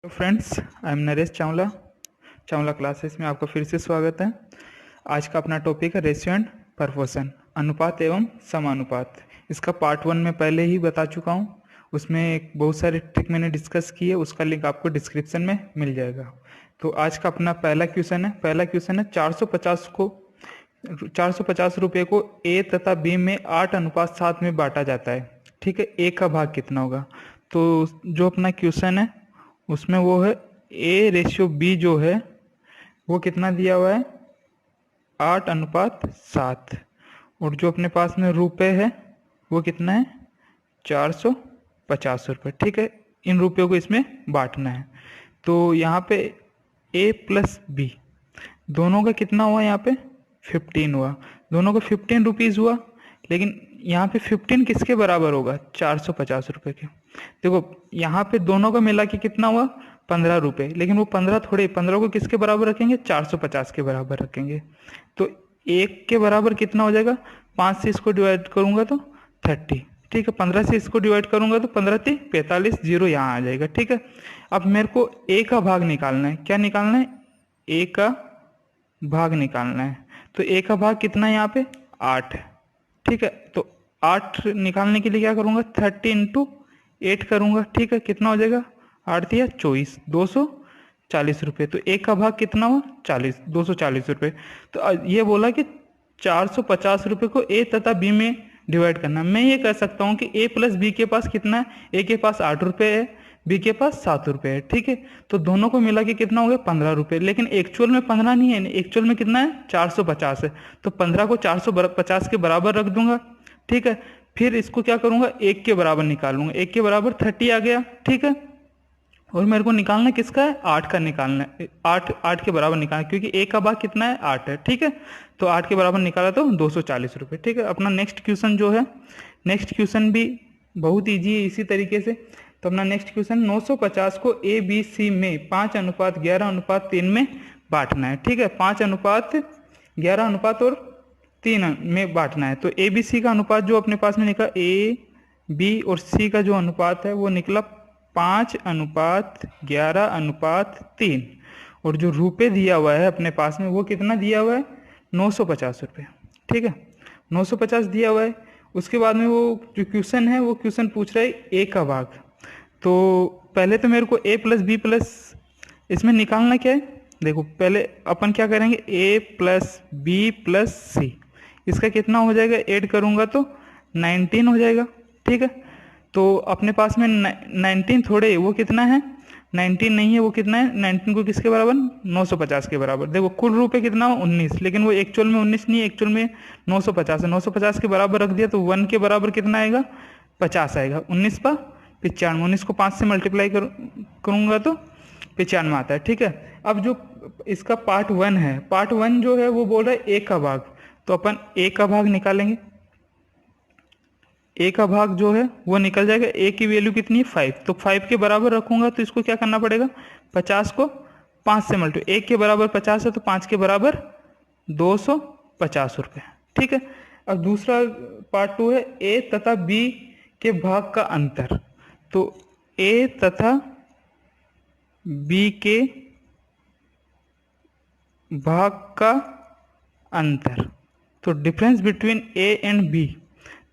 Hello friends, I am Naresh Chawla. Chawla classes में आपका फिर से स्वागत है। आज का अपना टॉपिक है रेशियो एंड प्रपोर्शन, अनुपात एवं समानुपात। इसका पार्ट 1 में पहले ही बता चुका हूँ। उसमें बहुत सारे ट्रिक मैंने डिस्कस किए, उसका लिंक आपको डिस्क्रिप्शन में मिल जाएगा। तो आज का अपना पहला क्वेश्चन है 450 रुपये को ए तथा बी में 8:7 में बांटा जाता है। ठीक है, ए का भाग कितना होगा? तो जो अपना क्वेश्चन है उसमें वो है A/B जो है वो कितना दिया हुआ है, 8:7। और जो अपने पास में रुपए है वो कितना है, 450 रुपये। ठीक है, इन रुपयों को इसमें बांटना है। तो यहाँ पे A प्लस B दोनों का कितना हुआ, यहाँ पे 15 हुआ। दोनों का 15 रुपीज़ हुआ, लेकिन यहाँ पे 15 किसके बराबर होगा, 450 रुपये के। देखो यहाँ पे दोनों का मिला के कितना हुआ, 15 रुपये, लेकिन वो 15 थोड़े, 15 को किसके बराबर रखेंगे, 450 के बराबर रखेंगे। तो एक के बराबर कितना हो जाएगा, 5 से इसको डिवाइड करूंगा तो 30। ठीक है, 15 से इसको डिवाइड करूंगा तो 15×3 45, जीरो यहाँ आ जाएगा। ठीक है, अब मेरे को ए का भाग निकालना है। क्या निकालना है, ए का भाग निकालना है। तो ए का भाग कितना है, यहाँ पे 8 है। ठीक है, तो 8 निकालने के लिए क्या करूंगा, 30×8 करूंगा। ठीक है, कितना हो जाएगा, 8 या 24, 240 रुपये। तो एक का भाग कितना हुआ, 40, 240 रुपये। तो ये बोला कि 450 रुपये को ए तथा बी में डिवाइड करना। मैं ये कह सकता हूँ कि ए प्लस बी के पास कितना है, ए के पास 8 रुपये है, बी के पास 7 रुपये है। ठीक है, तो दोनों को मिला के कितना हो गया, 15 रुपये। लेकिन एक्चुअल में 15 नहीं है, एक्चुअल में कितना है, 450 है। तो 15 को 450 के बराबर रख दूंगा। ठीक है, फिर इसको क्या करूंगा, एक के बराबर निकालूंगा। एक के बराबर 30 आ गया। ठीक है, और मेरे को निकालना किसका है, 8 का निकालना है। 8 के बराबर निकालना, क्योंकि एक का भाग कितना है, 8 है। ठीक है, तो 8 के बराबर निकाला तो 240 रुपये। ठीक है, अपना नेक्स्ट क्वेश्चन जो है, नेक्स्ट क्वेश्चन भी बहुत ईजी है इसी तरीके से। तो अपना नेक्स्ट क्वेश्चन, 950 को ABC में 5:11:3 में बांटना है। ठीक है, 5:11:3 में बांटना है। तो ABC का अनुपात जो अपने पास में निकला, A, B और C का जो अनुपात है वो निकला 5:11:3। और जो रुपये दिया हुआ है अपने पास में वो कितना दिया हुआ है, 950 रुपये। ठीक है, 950 दिया हुआ है। उसके बाद में वो जो क्वेश्चन है वो क्वेश्चन पूछ रहा है ए का भाग। तो पहले तो मेरे को ए प्लस बी प्लस इसमें निकालना क्या है। देखो पहले अपन क्या करेंगे, ए प्लस बी प्लस सी, इसका कितना हो जाएगा, ऐड करूँगा तो 19 हो जाएगा। ठीक है, तो अपने पास में 19 थोड़े, वो कितना है, 19 नहीं है, वो कितना है, 19 को किसके बराबर, 950 के बराबर। देखो कुल रुपये कितना हो, 19, लेकिन वो एक्चुअल में 19 नहीं है, एक्चुअल में 950 है। 950 के बराबर रख दिया तो 1 के बराबर कितना आएगा, 50 आएगा। 19 पर 95, 19 को 5 से मल्टीप्लाई करूँगा तो 95 आता है। ठीक है, अब जो इसका पार्ट 1 है, पार्ट 1 जो है वो बोल रहा है ए का भाग। तो अपन ए का भाग निकालेंगे। ए का भाग जो है वो निकल जाएगा। ए की वैल्यू कितनी है, 5। तो 5 के बराबर रखूंगा तो इसको क्या करना पड़ेगा, 50 को 5 से मल्टीप्लाई, 1 के बराबर 50 है तो 5 के बराबर 250 रुपये। ठीक है, अब दूसरा पार्ट 2 है ए तथा बी के भाग का अंतर। तो ए तथा बी के भाग का अंतर, तो difference between A and B.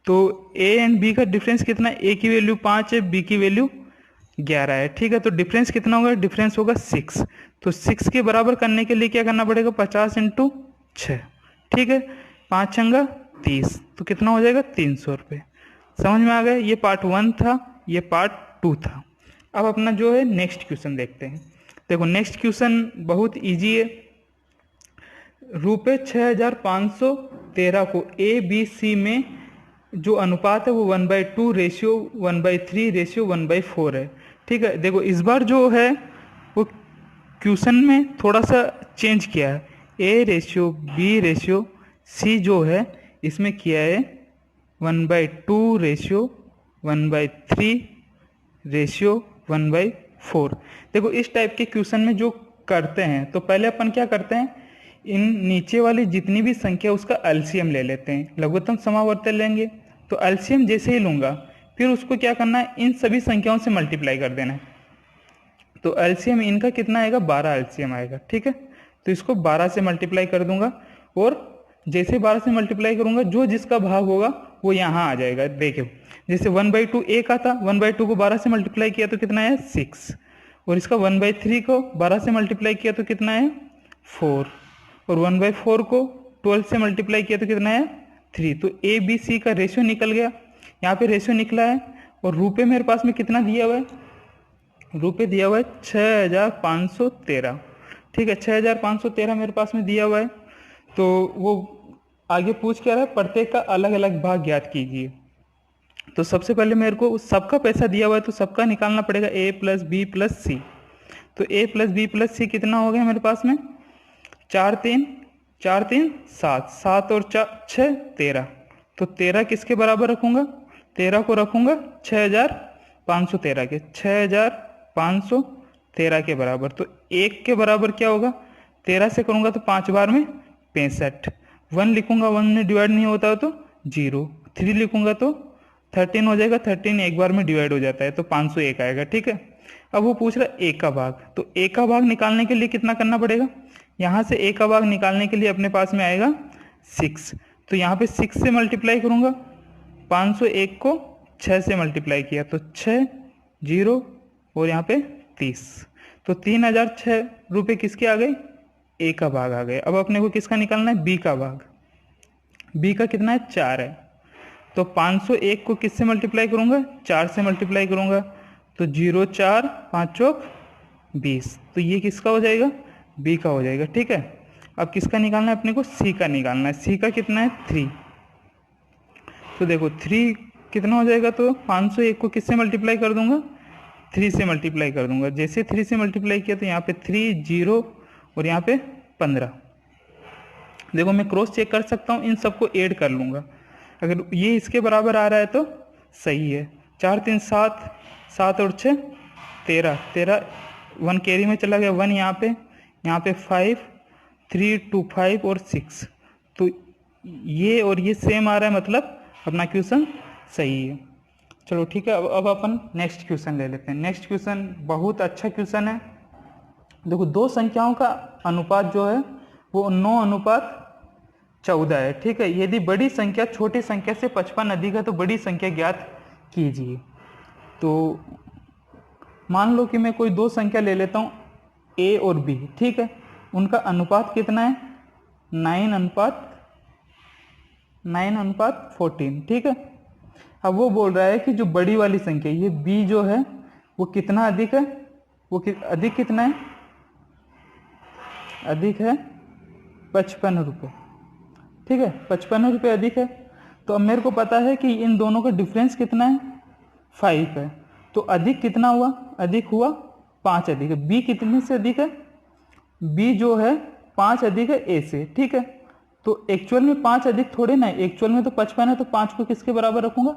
तो ए एंड बी का डिफरेंस कितना है, ए की वैल्यू 5 है, बी की वैल्यू 11 है। ठीक है, तो डिफरेंस कितना होगा, डिफरेंस होगा 6। तो 6 के बराबर करने के लिए क्या करना पड़ेगा, 50×6। ठीक है, 5×6 तो कितना हो जाएगा, 300 रुपये। समझ में आ गया, ये पार्ट 1 था, ये पार्ट 2 था। अब अपना जो है नेक्स्ट क्वेश्चन देखते हैं। देखो नेक्स्ट क्वेश्चन बहुत ईजी है। रुपये 6513 को ABC में जो अनुपात है वो 1/2 रेशियो 1/3 रेशियो 1/4 है। ठीक है, देखो इस बार जो है वो क्वेश्चन में थोड़ा सा चेंज किया है। A/B/C जो है इसमें किया है 1/2 रेशियो 1/3 रेशियो 1/4। देखो इस टाइप के क्वेश्चन में जो करते हैं, तो पहले अपन क्या करते हैं, इन नीचे वाली जितनी भी संख्या उसका एलसीएम ले लेते हैं, लघुत्तम समावर्त लेंगे। तो एलसीएम जैसे ही लूंगा फिर उसको क्या करना है, इन सभी संख्याओं से मल्टीप्लाई कर देना है। तो एलसीएम इनका कितना आएगा, 12 एलसीएम आएगा। ठीक है, तो इसको 12 से मल्टीप्लाई कर दूंगा, और जैसे 12 से मल्टीप्लाई करूंगा जो जिसका भाग होगा वो यहाँ आ जाएगा। देखो जैसे 1/2 ए का था, 1/2 को 12 से मल्टीप्लाई किया तो कितना है 6, और इसका 1/3 को 12 से मल्टीप्लाई किया तो कितना है 4, और 1/4 को 12 से मल्टीप्लाई किया तो कितना है 3। तो ए बी सी का रेशियो निकल गया, यहाँ पे रेशियो निकला है। और रुपये मेरे पास में कितना दिया हुआ है, रुपये दिया हुआ है 6513। ठीक है, 6513 मेरे पास में दिया हुआ है। तो वो आगे पूछ क्या रहा है, प्रत्येक का अलग अलग भाग ज्ञात कीजिए। तो सबसे पहले मेरे को सबका पैसा दिया हुआ है तो सबका निकालना पड़ेगा, ए प्लस बी प्लस सी। तो ए प्लस बी प्लस सी कितना हो गया मेरे पास में, 4 3 7, 7 और 6 13। तो 13 किसके बराबर रखूंगा, 13 को रखूंगा 6513 के, 6513 के बराबर। तो 1 के बराबर क्या होगा, 13 से करूंगा तो 5 बार में 65, 1 लिखूंगा 1 में डिवाइड नहीं होता तो 0, 3 लिखूंगा तो 13 हो जाएगा, 13 एक बार में डिवाइड हो जाता है तो 501 आएगा। ठीक है, अब वो पूछ रहा है ए का भाग, तो ए का भाग निकालने के लिए कितना करना पड़ेगा, यहाँ से ए का भाग निकालने के लिए अपने पास में आएगा 6। तो यहाँ पे 6 से मल्टीप्लाई करूँगा, 501 को 6 से मल्टीप्लाई किया तो 6 0 और यहाँ पे 30। तो 3006 रुपये किसके आ गए, ए का भाग आ गए। अब अपने को किसका निकालना है, बी का भाग। बी का कितना है 4 है, तो 501 को किससे मल्टीप्लाई करूँगा, 4 से मल्टीप्लाई करूँगा तो 0 4 5 चौक 20। तो ये किसका हो जाएगा, बी का हो जाएगा। ठीक है, अब किसका निकालना है अपने को, सी का निकालना है। सी का कितना है 3। तो देखो 3 कितना हो जाएगा, तो 501 को किससे मल्टीप्लाई कर दूंगा, 3 से मल्टीप्लाई कर दूंगा। जैसे 3 से मल्टीप्लाई किया तो यहाँ पे 3 0 और यहाँ पे 15। देखो मैं क्रॉस चेक कर सकता हूँ, इन सबको ऐड कर लूँगा, अगर ये इसके बराबर आ रहा है तो सही है। 4 3 7, 7 और 6 13, 13 1 कैरी में चला गया, 1 यहाँ पे 5 3 2 5 और 6। तो ये और ये सेम आ रहा है, मतलब अपना क्वेश्चन सही है। चलो ठीक है, अब अपन नेक्स्ट क्वेश्चन ले लेते हैं। नेक्स्ट क्वेश्चन बहुत अच्छा क्वेश्चन है। देखो दो संख्याओं का अनुपात जो है वो 9:14 है। ठीक है, यदि बड़ी संख्या छोटी संख्या से 55 अधिक है तो बड़ी संख्या ज्ञात कीजिए। तो मान लो कि मैं कोई दो संख्या ले लेता हूँ ए और बी। ठीक है, उनका अनुपात कितना है, 9:14। ठीक है, अब वो बोल रहा है कि जो बड़ी वाली संख्या ये बी जो है वो कितना अधिक है, वो अधिक कितना है, अधिक है 55 रुपये। ठीक है, 55 रुपये अधिक है। तो अब मेरे को पता है कि इन दोनों का डिफरेंस कितना है, 5 है। तो अधिक कितना हुआ, अधिक हुआ 5 अधिक है। बी कितने से अधिक है, बी जो है 5 अधिक है ए से। ठीक है, तो एक्चुअल में 5 अधिक थोड़े ना है, एक्चुअल में तो 55 है, तो 5 को किसके बराबर रखूंगा,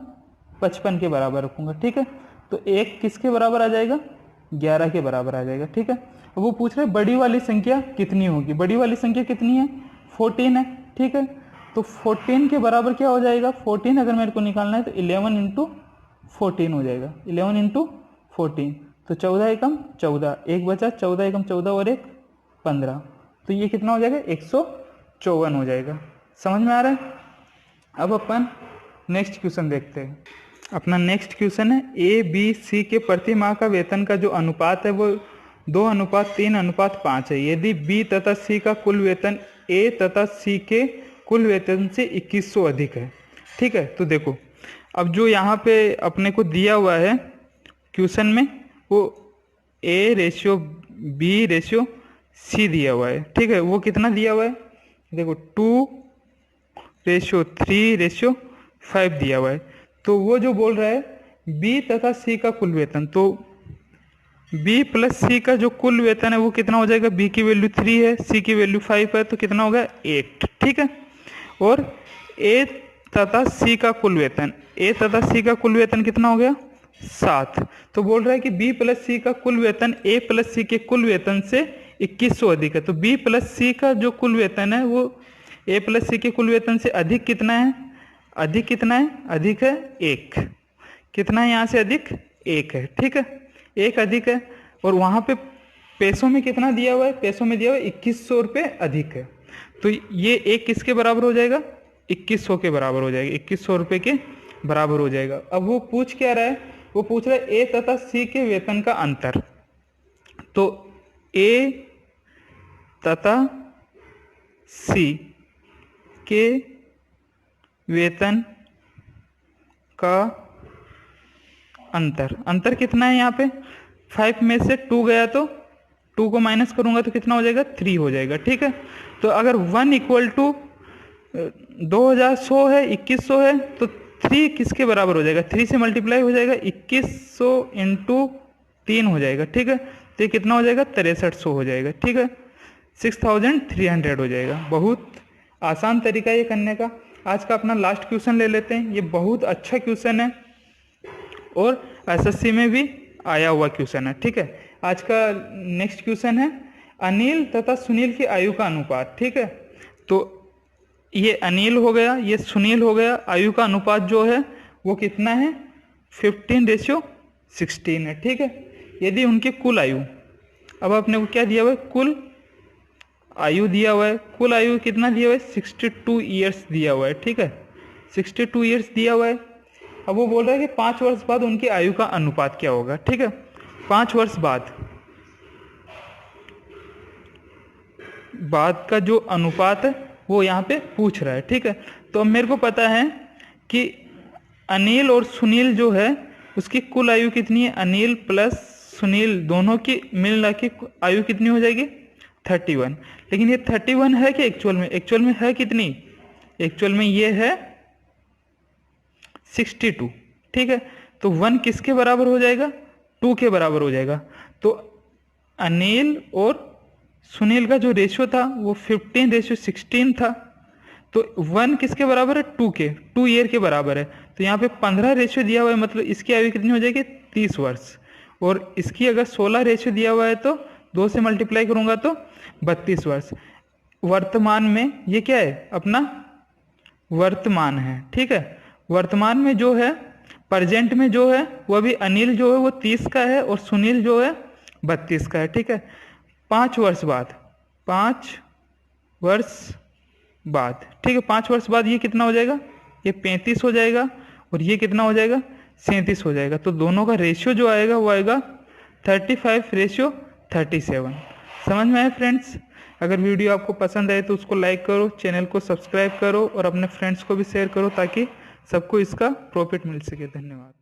55 के बराबर रखूंगा। ठीक है, तो 1 किसके बराबर आ जाएगा, 11 के बराबर आ जाएगा। ठीक है, वो पूछ रहे बड़ी वाली संख्या कितनी होगी, बड़ी वाली संख्या कितनी है, 14 है। ठीक है, तो 14 के बराबर क्या हो जाएगा, 14 अगर मेरे को निकालना है तो 11 इंटू 14 हो जाएगा, 11 इंटू 14। तो 14 एकम 14, एक बचा, 14 एकम 14 और 1 15। तो ये कितना हो जाएगा, 154 हो जाएगा। समझ में आ रहा है। अब अपन नेक्स्ट क्वेश्चन देखते हैं। अपना नेक्स्ट क्वेश्चन है, ए बी सी के प्रति माह का वेतन का जो अनुपात है वो 2:3:5 है। यदि बी तथा सी का कुल वेतन ए तथा सी के कुल वेतन से 2100 अधिक है। ठीक है, तो देखो अब जो यहाँ पे अपने को दिया हुआ है क्वेश्चन में वो A/B/C दिया हुआ है। ठीक है, वो कितना दिया हुआ है, देखो 2:3:5 दिया हुआ है। तो वो जो बोल रहा है बी तथा सी का कुल वेतन, तो बी प्लस सी का जो कुल वेतन है वो कितना हो जाएगा, बी की वैल्यू 3 है, सी की वैल्यू 5 है, तो कितना होगा 8। ठीक है, और ए तथा सी का कुल वेतन, ए तथा सी का कुल वेतन कितना हो गया 7। तो बोल रहा है कि बी प्लस सी का कुल वेतन ए प्लस सी के कुल वेतन से 2100 अधिक है। तो बी प्लस सी का जो कुल वेतन है वो ए प्लस सी के कुल वेतन से अधिक कितना है, अधिक कितना है, अधिक है 1। कितना है यहाँ से अधिक 1 है। ठीक है, 1 अधिक है। और वहाँ पे पैसों में कितना दिया हुआ है, पैसों में दिया हुआ है 2100 रुपये अधिक है। तो ये एक किसके बराबर हो जाएगा, 2100 के बराबर हो जाएगा, 2100 रुपये के बराबर हो जाएगा। अब वो पूछ क्या रहा है, वो पूछ रहा है ए तथा सी के वेतन का अंतर। तो ए तथा सी के वेतन का अंतर कितना है यहाँ पे, 5 में से 2 गया तो 2 को माइनस करूंगा तो कितना हो जाएगा, 3 हो जाएगा। ठीक है, तो अगर 1 इक्वल टू 2100 है, 2100 है, तो 3 किसके बराबर हो जाएगा, 3 से मल्टीप्लाई हो जाएगा, 2100 इंटू 3 हो जाएगा। ठीक है, तो ये कितना हो जाएगा, 6300 हो जाएगा। ठीक है, 6300 हो जाएगा। बहुत आसान तरीका है ये करने का। आज का अपना लास्ट क्वेश्चन ले लेते हैं, ये बहुत अच्छा क्वेश्चन है और एसएससी में भी आया हुआ क्वेश्चन है। ठीक है, आज का नेक्स्ट क्वेश्चन है अनिल तथा सुनील की आयु का अनुपात। ठीक है, तो ये अनिल हो गया, ये सुनील हो गया, आयु का अनुपात जो है वो कितना है, 15:16 है। ठीक है, यदि उनकी कुल आयु, अब अपने को क्या दिया हुआ है, कुल आयु दिया हुआ है, कुल आयु कितना दिया हुआ है, 62 ईयर्स दिया हुआ है। ठीक है, 62 ईयर्स दिया हुआ है। अब वो बोल रहा है कि 5 वर्ष बाद उनकी आयु का अनुपात क्या होगा। ठीक है, 5 वर्ष बाद का जो अनुपात है वो यहाँ पे पूछ रहा है। ठीक है, तो अब मेरे को पता है कि अनिल और सुनील जो है उसकी कुल आयु कितनी है, अनिल प्लस सुनील दोनों की मिला के आयु कितनी हो जाएगी, 31। लेकिन ये 31 है कि एक्चुअल में है कितनी, एक्चुअल में ये है 62। ठीक है, तो 1 किसके बराबर हो जाएगा, 2 के बराबर हो जाएगा। तो अनिल और सुनील का जो रेशियो था वो 15:16 था। तो 1 किसके बराबर है, 2 के, 2 ईयर के बराबर है। तो यहाँ पे 15 रेशियो दिया हुआ है, मतलब इसकी आयु कितनी हो जाएगी, 30 वर्ष। और इसकी अगर 16 रेशियो दिया हुआ है तो 2 से मल्टीप्लाई करूंगा तो 32 वर्ष। वर्तमान में ये क्या है, अपना वर्तमान है। ठीक है, वर्तमान में जो है, प्रेजेंट में जो है वो अभी अनिल जो है वो 30 का है और सुनील जो है 32 का है। ठीक है, 5 वर्ष बाद, 5 वर्ष बाद, ठीक है, 5 वर्ष बाद ये कितना हो जाएगा, ये 35 हो जाएगा और ये कितना हो जाएगा, 37 हो जाएगा। तो दोनों का रेशियो जो आएगा वो आएगा 35:37। समझ में आया फ्रेंड्स? अगर वीडियो आपको पसंद आए तो उसको लाइक करो, चैनल को सब्सक्राइब करो और अपने फ्रेंड्स को भी शेयर करो ताकि सबको इसका प्रॉफिट मिल सके। धन्यवाद।